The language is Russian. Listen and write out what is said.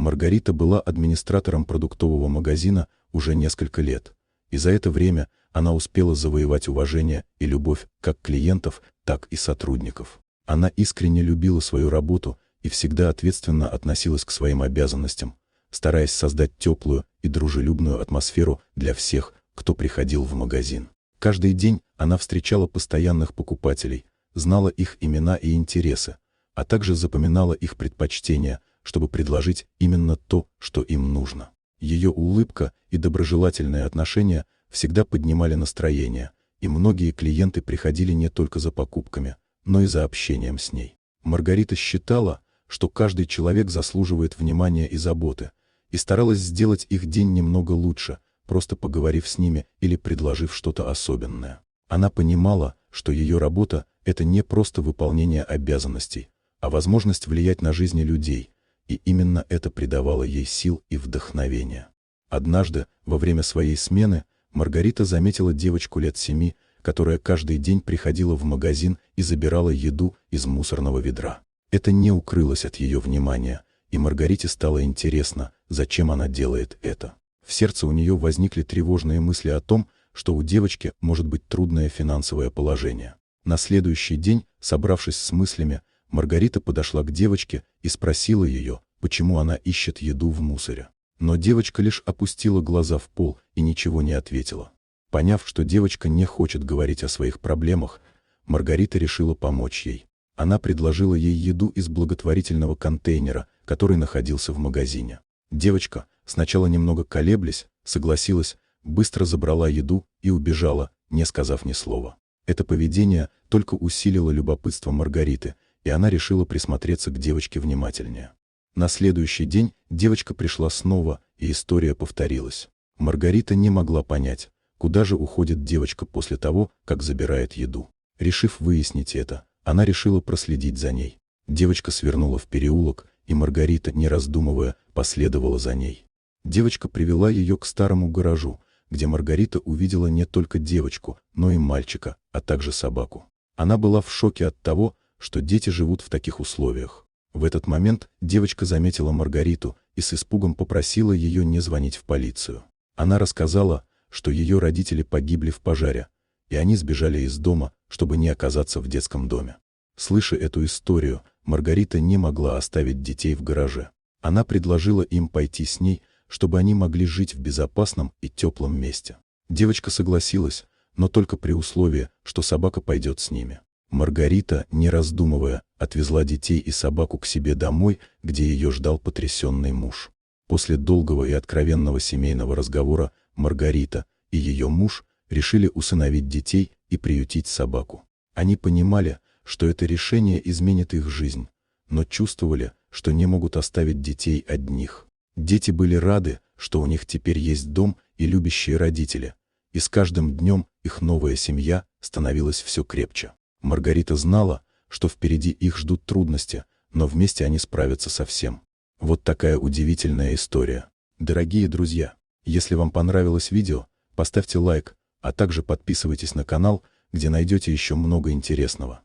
Маргарита была администратором продуктового магазина уже несколько лет, и за это время она успела завоевать уважение и любовь как клиентов, так и сотрудников. Она искренне любила свою работу и всегда ответственно относилась к своим обязанностям, стараясь создать теплую и дружелюбную атмосферу для всех, кто приходил в магазин. Каждый день она встречала постоянных покупателей, знала их имена и интересы, а также запоминала их предпочтения, чтобы предложить именно то, что им нужно. Ее улыбка и доброжелательные отношения всегда поднимали настроение, и многие клиенты приходили не только за покупками, но и за общением с ней. Маргарита считала, что каждый человек заслуживает внимания и заботы, и старалась сделать их день немного лучше, просто поговорив с ними или предложив что-то особенное. Она понимала, что ее работа – это не просто выполнение обязанностей, а возможность влиять на жизни людей, и именно это придавало ей сил и вдохновения. Однажды, во время своей смены, Маргарита заметила девочку лет 7, которая каждый день приходила в магазин и забирала еду из мусорного ведра. Это не укрылось от ее внимания, и Маргарите стало интересно, зачем она делает это. В сердце у нее возникли тревожные мысли о том, что у девочки может быть трудное финансовое положение. На следующий день, собравшись с мыслями, Маргарита подошла к девочке и спросила ее, почему она ищет еду в мусоре. Но девочка лишь опустила глаза в пол и ничего не ответила. Поняв, что девочка не хочет говорить о своих проблемах, Маргарита решила помочь ей. Она предложила ей еду из благотворительного контейнера, который находился в магазине. Девочка, сначала немного колеблясь, согласилась, быстро забрала еду и убежала, не сказав ни слова. Это поведение только усилило любопытство Маргариты, и она решила присмотреться к девочке внимательнее. На следующий день девочка пришла снова, и история повторилась. Маргарита не могла понять, куда же уходит девочка после того, как забирает еду. Решив выяснить это, она решила проследить за ней. Девочка свернула в переулок, и Маргарита, не раздумывая, последовала за ней. Девочка привела ее к старому гаражу, где Маргарита увидела не только девочку, но и мальчика, а также собаку. Она была в шоке от того, что дети живут в таких условиях. В этот момент девочка заметила Маргариту и с испугом попросила ее не звонить в полицию. Она рассказала, что ее родители погибли в пожаре, и они сбежали из дома, чтобы не оказаться в детском доме. Слыша эту историю, Маргарита не могла оставить детей в гараже. Она предложила им пойти с ней, чтобы они могли жить в безопасном и теплом месте. Девочка согласилась, но только при условии, что собака пойдет с ними. Маргарита, не раздумывая, отвезла детей и собаку к себе домой, где ее ждал потрясенный муж. После долгого и откровенного семейного разговора Маргарита и ее муж решили усыновить детей и приютить собаку. Они понимали, что это решение изменит их жизнь, но чувствовали, что не могут оставить детей одних. Дети были рады, что у них теперь есть дом и любящие родители, и с каждым днем их новая семья становилась все крепче. Маргарита знала, что впереди их ждут трудности, но вместе они справятся со всем. Вот такая удивительная история. Дорогие друзья, если вам понравилось видео, поставьте лайк, а также подписывайтесь на канал, где найдете еще много интересного.